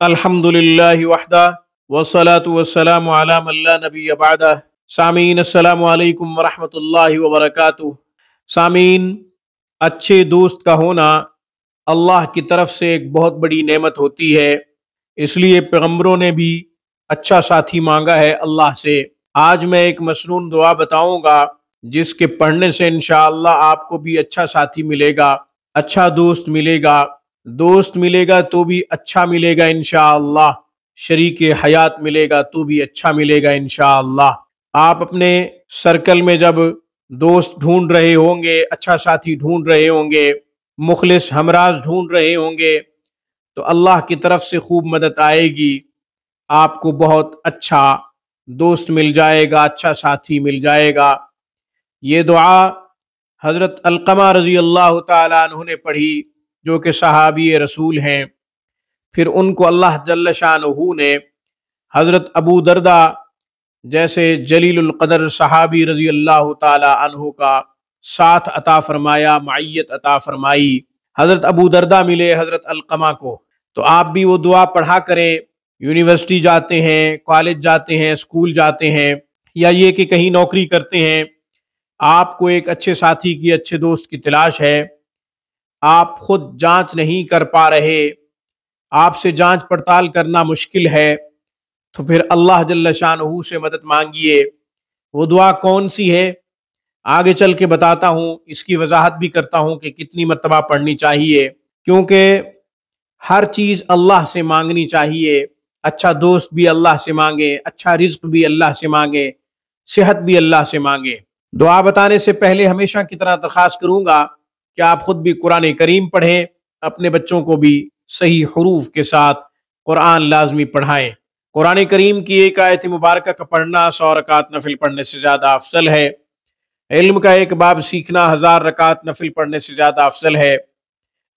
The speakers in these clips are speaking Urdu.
الحمدللہ وحدہ والصلاة والسلام علی من لا نبی بعدہ۔ سامعین السلام علیکم ورحمۃ اللہ وبرکاتہ۔ سامعین، اچھے دوست کا ہونا اللہ کی طرف سے ایک بہت بڑی نعمت ہوتی ہے، اس لیے پیغمبروں نے بھی اچھا ساتھی مانگا ہے اللہ سے۔ آج میں ایک مسنون دعا بتاؤں گا جس کے پڑھنے سے انشاءاللہ آپ کو بھی اچھا ساتھی ملے گا، اچھا دوست ملے گا۔ دوست ملے گا تو بھی اچھا ملے گا انشاءاللہ، شریک حیات ملے گا تو بھی اچھا ملے گا انشاءاللہ۔ آپ اپنے سرکل میں جب دوست ڈھونڈ رہے ہوں گے، اچھا ساتھی ڈھونڈ رہے ہوں گے، مخلص ہمراز ڈھونڈ رہے ہوں گے، تو اللہ کی طرف سے خوب مدد آئے گی، آپ کو بہت اچھا دوست مل جائے گا، اچھا ساتھی مل جائے گا۔ یہ دعا حضرت علقمہ رضی اللہ تعالیٰ عنہ نے پڑھی، جو کہ صحابی رسول ہیں۔ پھر ان کو اللہ جل شانہ نے حضرت ابو دردہ جیسے جلیل القدر صحابی رضی اللہ تعالی عنہ کا ساتھ عطا فرمایا، معیت عطا فرمائی۔ حضرت ابو دردہ ملے حضرت علقمہ کو، تو آپ بھی وہ دعا پڑھا کریں۔ یونیورسٹی جاتے ہیں، کالج جاتے ہیں، اسکول جاتے ہیں، یا یہ کہ کہیں نوکری کرتے ہیں، آپ کو ایک اچھے ساتھی کی، اچھے دوست کی تلاش ہے، آپ خود جانچ نہیں کر پا رہے، آپ سے جانچ پڑتال کرنا مشکل ہے، تو پھر اللہ جل شانہ سے مدد مانگیے۔ وہ دعا کون سی ہے آگے چل کے بتاتا ہوں، اس کی وضاحت بھی کرتا ہوں کہ کتنی مرتبہ پڑھنی چاہیے، کیونکہ ہر چیز اللہ سے مانگنی چاہیے۔ اچھا دوست بھی اللہ سے مانگے، اچھا رزق بھی اللہ سے مانگے، صحت بھی اللہ سے مانگے۔ دعا بتانے سے پہلے ہمیشہ کی طرح درخواست کروں گا کہ آپ خود بھی قرآن کریم پڑھیں، اپنے بچوں کو بھی صحیح حروف کے ساتھ قرآن لازمی پڑھائیں۔ قرآن کریم کی ایک آیت مبارکہ کا پڑھنا 100 رکعت نفل پڑھنے سے زیادہ افضل ہے۔ علم کا ایک باب سیکھنا 1000 رکعت نفل پڑھنے سے زیادہ افضل ہے۔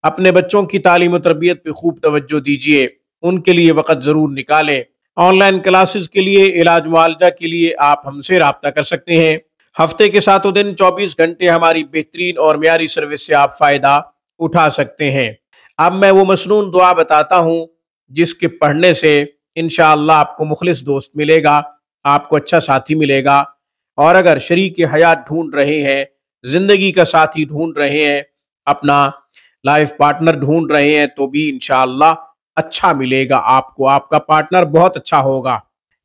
اپنے بچوں کی تعلیم و تربیت پہ خوب توجہ دیجیے، ان کے لیے وقت ضرور نکالیں۔ آن لائن کلاسز کے لیے، علاج معالجہ کے لیے آپ ہم سے رابطہ کر سکتے ہیں۔ ہفتے کے 7 دن 24 گھنٹے ہماری بہترین اور معیاری سروس سے آپ فائدہ اٹھا سکتے ہیں۔ اب میں وہ مسنون دعا بتاتا ہوں جس کے پڑھنے سے انشاءاللہ آپ کو مخلص دوست ملے گا، آپ کو اچھا ساتھی ملے گا۔ اور اگر شریک حیات ڈھونڈ رہے ہیں، زندگی کا ساتھی ڈھونڈ رہے ہیں، اپنا لائف پارٹنر ڈھونڈ رہے ہیں، تو بھی انشاءاللہ اچھا ملے گا آپ کو، آپ کا پارٹنر بہت اچھا ہوگا۔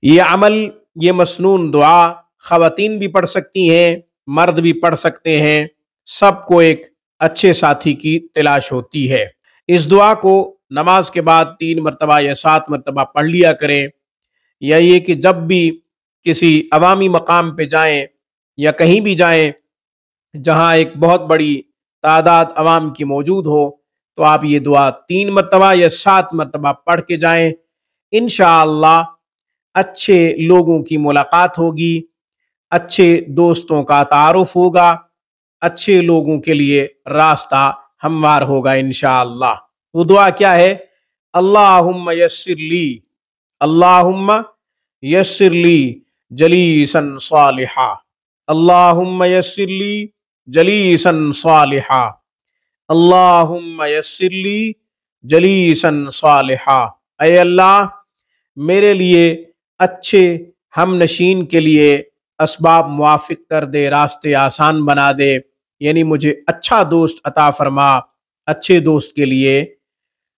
یہ عمل، یہ مسنون دعا خواتین بھی پڑھ سکتی ہیں، مرد بھی پڑھ سکتے ہیں، سب کو ایک اچھے ساتھی کی تلاش ہوتی ہے۔ اس دعا کو نماز کے بعد 3 مرتبہ یا 7 مرتبہ پڑھ لیا کریں، یا یہ کہ جب بھی کسی عوامی مقام پہ جائیں یا کہیں بھی جائیں جہاں ایک بہت بڑی تعداد عوام کی موجود ہو، تو آپ یہ دعا 3 مرتبہ یا 7 مرتبہ پڑھ کے جائیں۔ انشاءاللہ اچھے لوگوں کی ملاقات ہوگی، اچھے دوستوں کا تعارف ہوگا، اچھے لوگوں کے لیے راستہ ہموار ہوگا انشاءاللہ۔ وہ دعا کیا ہے؟ اللہم یسر لی، اللہم یسر لی جلیسا صالحا، اللہم یسر لی جلیسا صالحا، اللہم یسر لی جلیسا صالحا۔ اے اللہ، میرے لیے اچھے ہم نشین کے لیے اسباب موافق کر دے، راستے آسان بنا دے، یعنی مجھے اچھا دوست عطا فرما، اچھے دوست کے لیے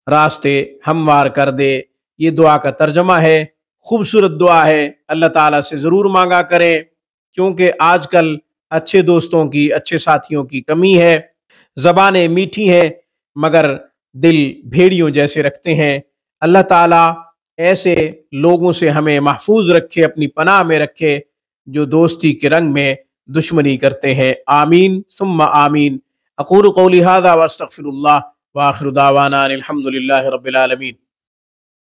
راستے ہموار کر دے۔ یہ دعا کا ترجمہ ہے، خوبصورت دعا ہے، اللہ تعالیٰ سے ضرور مانگا کریں، کیونکہ آج کل اچھے دوستوں کی، اچھے ساتھیوں کی کمی ہے۔ زبانیں میٹھی ہیں مگر دل بھیڑیوں جیسے رکھتے ہیں۔ اللہ تعالیٰ ایسے لوگوں سے ہمیں محفوظ رکھے، اپنی پناہ میں رکھے، جو دوستی کے رنگ میں دشمنی کرتے ہیں۔ آمین ثم آمین۔ اقول قولی ھذا واستغفر اللہ، وآخر دعوانا الحمد للہ رب العالمین۔